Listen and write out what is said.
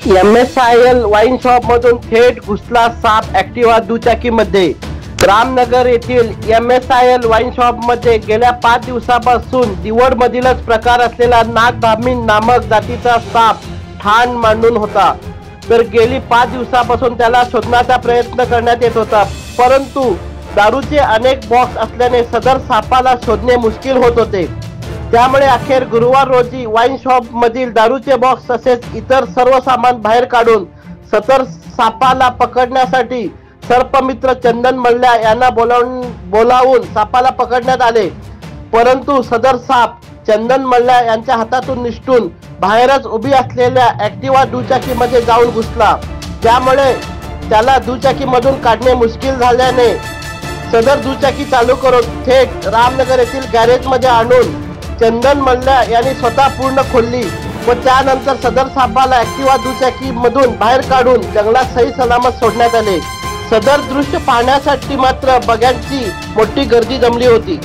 MSIL wine shop मधून थेट घुसला साप ऍक्टिवा दुचाकीमध्ये। रामनगर येथील MSIL वाईन शॉप मध्ये गेल्या 5 दिवसापासून दिवड मधीलच प्रकार असलेला नागधामीन नामक जातीचा साप ठाण मांडून होता। तर गेली 5 दिवसापासून त्याला शोधण्याचा प्रयत्न करण्यात येत होता, परंतु दारूचे अनेक बॉक्स असल्याने सदर सापाला शोधणे मुश्किल होत होते। त्यामुळे अखेर गुरुवार रोजी वाईन शॉप मधील दारूचे बॉक्स तसेच इतर सर्व सामान बाहेर काढून सदर सापाला पकडण्यासाठी सर्पमित्र चंदन मल्ल्या यांना बोलावून सापाला पकडण्यात आले, परंतु सदर साप चंदन मल्ल्या यांच्या हातातून निसटून बाहेरच उभी असलेल्या ऍक्टिवा दुचाकीमध्ये जाऊन घुसला। त्यामुळे त्याला दुचाकीमधून काढणे मुश्किल झाल्याने सदर दुचाकी चालू करून थेट रामनगर येथील गॅरेजमध्ये आणून चंदन मल्ल्या यांनी स्वतः पूर्ण खोलली व त्यानंतर सदर सापाला ऍक्टिवा दुचाकी मधून बाहेर काढून जंगलात सही सलामत सोडण्यात आले। सदर दृश्य पाहण्यासाठी मात्र बघ्यांची मोठी गर्दी जमली होती।